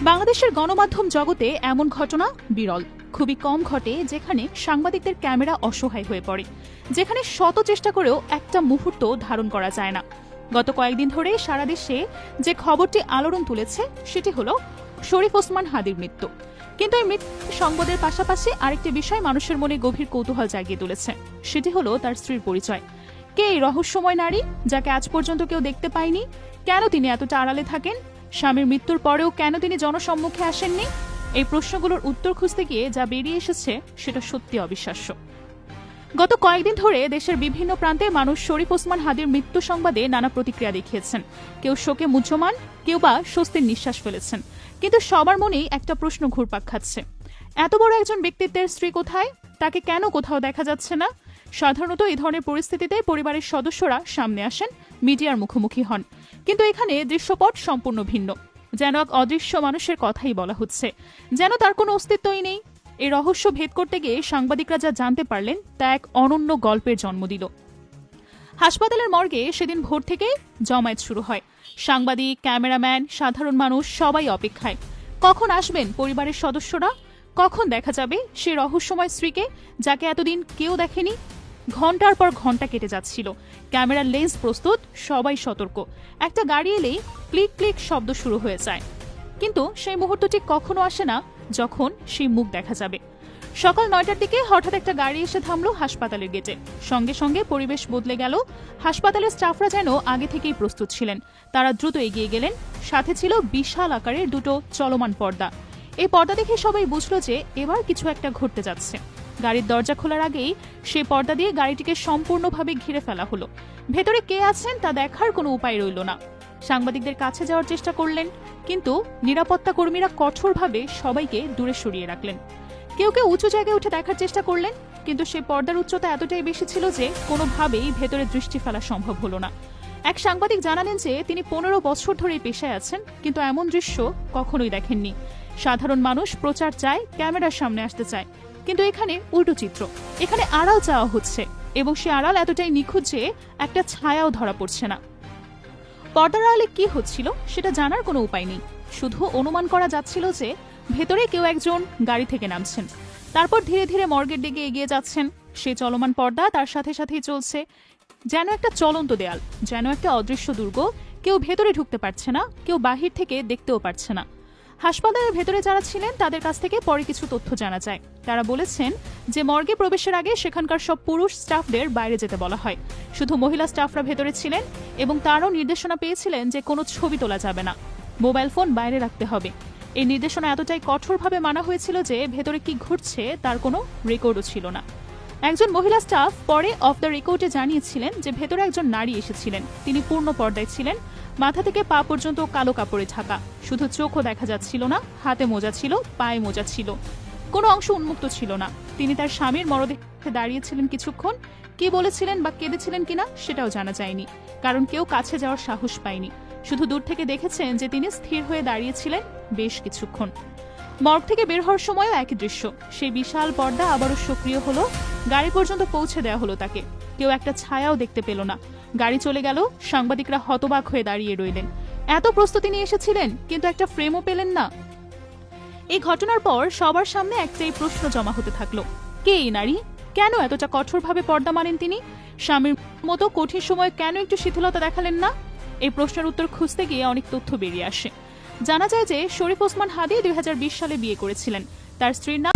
বাংলাদেশের গণমাধ্যম জগতে এমন ঘটনা বিরল। খুবই কম ঘটে যেখানে সাংবাদিকদের ক্যামেরা অসহায় হয়ে পড়ে, যেখানে শত চেষ্টা করেও একটা মুহূর্ত ধারণ করা যায় না। গত কয়েকদিন ধরে সারা দেশে যে খবরটি আলোড়ন তুলেছে সেটি হলো শরীফ ওসমান হাদীর মৃত্যু। কিন্তু এই মৃত্যু সংবাদের পাশাপাশি আরেকটি বিষয় মানুষের মনে গভীর কৌতূহল জাগিয়ে তুলেছে, সেটি হলো তার স্ত্রীর পরিচয়। কে এই রহস্যময় নারী যাকে আজ পর্যন্ত কেউ দেখতে পায়নি? কেন তিনি এতটা আড়ালে থাকেন? স্বামীর মৃত্যুর পরেও কেন তিনি জনসম্মুখে আসেননি? এই প্রশ্নগুলোর উত্তর খুঁজতে গিয়ে যা বেরিয়ে এসেছে সেটা সত্যি অবিশ্বাস্য। গত কয়েকদিন ধরে দেশের বিভিন্ন প্রান্তে মানুষ শরীফ ওসমান হাদীর মৃত্যু সংবাদে নানা প্রতিক্রিয়া দেখিয়েছেন। কেউ শোকে মুহ্যমান, কেউ বা স্বস্তির নিঃশ্বাস ফেলেছেন। কিন্তু সবার মনেই একটা প্রশ্ন ঘুরপাক খাচ্ছে, এত বড় একজন ব্যক্তিত্বের স্ত্রী কোথায়? তাকে কেন কোথাও দেখা যাচ্ছে না? সাধারণত এই ধরনের পরিস্থিতিতে পরিবারের সদস্যরা সামনে আসেন, মিডিয়ার মুখোমুখি হন। কিন্তু এখানে দৃশ্যপট সম্পূর্ণ ভিন্ন। যেন এক অদৃশ্য মানুষের কথাই বলা হচ্ছে, যেন তার কোনো অস্তিত্বই নেই। এই রহস্য ভেদ করতে গিয়ে সাংবাদিকরা যা জানতে পারলেন তা এক অনন্য গল্পের জন্ম দিল। হাসপাতালের মর্গে সেদিন ভোর থেকে জমায়েত শুরু হয়। সাংবাদিক, ক্যামেরাম্যান, সাধারণ মানুষ সবাই অপেক্ষায়। কখন আসবেন পরিবারের সদস্যরা? কখন দেখা যাবে সে রহস্যময় স্ত্রীকে যাকে এতদিন কেউ দেখেনি? ঘন্টার পর ঘন্টা কেটে যাচ্ছিল। ক্যামেরার লেন্স প্রস্তুত, সবাই সতর্ক। একটা গাড়ি এলেই ক্লিক ক্লিক শব্দ শুরু হয়ে যায়। কিন্তু সেই মুহূর্তটি কখনো আসে না যখন সেই মুখ দেখা যাবে। সকাল 9টার দিকে হঠাৎ একটা গাড়ি এসে থামলো হাসপাতালের গেটে। সঙ্গে সঙ্গে পরিবেশ বদলে গেল। হাসপাতালের স্টাফরা যেন আগে থেকেই প্রস্তুত ছিলেন। তারা দ্রুত এগিয়ে গেলেন। সাথে ছিল বিশাল আকারের দুটো চলমান পর্দা। এই পর্দা দেখে সবাই বুঝলো যে এবার কিছু একটা ঘটতে যাচ্ছে। গাড়ির দরজা খোলার আগেই সেই পর্দা দিয়ে গাড়িটিকে সম্পূর্ণভাবে ঘিরে ফেলা হলো। ভেতরে কে আছেন তা দেখার কোনো উপায় রইল না। সাংবাদিকদের কাছে যাওয়ার চেষ্টা করলেন, কিন্তু নিরাপত্তা কর্মীরা কঠোরভাবে সবাইকে দূরে সরিয়ে রাখলেন। কেউ কেউ উঁচু জায়গায় উঠে দেখার চেষ্টা করলেন, কিন্তু সেই পর্দার উচ্চতা এতটাই বেশি ছিল যে কোনোভাবেই ভেতরে দৃষ্টি ফেলা সম্ভব হলো না। এক সাংবাদিক জানালেন যে তিনি 15 বছর ধরে পেশায় আছেন, কিন্তু এমন দৃশ্য কখনোই দেখেননি। সাধারণ মানুষ প্রচার চায়, ক্যামেরার সামনে আসতে চায়, কিন্তু এখানে উল্টো চিত্র। এখানে আড়াল চাওয়া হচ্ছে, এবং সে আড়াল এতটাই নিখুঁত যে একটা ছায়াও ধরা পড়ছে না। পর্দার আড়ালে কি হচ্ছিল সেটা জানার কোনো উপায় নেই। শুধু অনুমান করা যাচ্ছিল যে ভেতরে কেউ একজন গাড়ি থেকে নামছেন, তারপর ধীরে ধীরে মর্গের দিকে এগিয়ে যাচ্ছেন। সেই চলমান পর্দা তার সাথে সাথেই চলছে, যেন একটা চলন্ত দেয়াল, যেন একটা অদৃশ্য দুর্গ। কেউ ভেতরে ঢুকতে পারছে না, কেউ বাহির থেকে দেখতেও পারছে না। হাসপাতালের ভেতরে যারা ছিলেন তাদের কাছ থেকে পরে কিছু তথ্য জানা যায়। তারা বলেছেন যে মর্গে প্রবেশের আগে সেখানকার সব পুরুষ স্টাফদের বাইরে যেতে বলা হয়। শুধু মহিলা স্টাফরা ভেতরে ছিলেন, এবং তারও নির্দেশনা পেয়েছিলেন যে কোনো ছবি তোলা যাবে না, মোবাইল ফোন বাইরে রাখতে হবে। এই নির্দেশনা এতটাই কঠোরভাবে মানা হয়েছিল যে ভেতরে কি ঘটছে তার কোনো রেকর্ডও ছিল না। একজন মহিলা স্টাফ পরে অফ দ্য রেকর্ডে জানিয়েছিলেন যে ভেতরে একজন নারী এসেছিলেন। তিনি পূর্ণ পর্দায় ছিলেন, মাথা থেকে পা পর্যন্ত কালো কাপড়ে ঢাকা। শুধু চোখও দেখা যাচ্ছিল না, হাতে মোজা ছিল, পায়ে মোজা ছিল, কোনো অংশ উন্মুক্ত ছিল না। তিনি তার স্বামীর মরদেহে দাঁড়িয়েছিলেন কিছুক্ষণ। কি বলেছিলেন বা কেঁদেছিলেন কিনা সেটাও জানা যায়নি, কারণ কেউ কাছে যাওয়ার সাহস পায়নি। শুধু দূর থেকে দেখেছেন যে তিনি স্থির হয়ে দাঁড়িয়েছিলেন বেশ কিছুক্ষণ। মর্গ থেকে বের হওয়ার সময়ও একই দৃশ্য। সেই বিশাল পর্দা আবারও সক্রিয় হলো। গাড়ি পর্যন্ত পৌঁছে দেওয়া হলো তাকে। কেউ একটা ছায়াও দেখতে পেল না। গাড়ি চলে গেল। সাংবাদিকরা হতবাক হয়ে দাঁড়িয়ে রইলেন। এত প্রস্তুতি নিয়ে এসেছিলেন, কিন্তু একটা ফ্রেমও পেলেন না। এই ঘটনার পর সবার সামনে একটাই প্রশ্ন জমা হতে থাকলো, কে এই নারী? কেন এতটা কঠোরভাবে পর্দা মানেন তিনি? স্বামীর মতো কঠিন সময় কেন একটু শিথিলতা দেখালেন না? এই প্রশ্নের উত্তর খুঁজতে গিয়ে অনেক তথ্য বেরিয়ে আসে। জানা যায় যে শরীফ ওসমান হাদী 2020 সালে বিয়ে করেছিলেন। তার স্ত্রীর নাম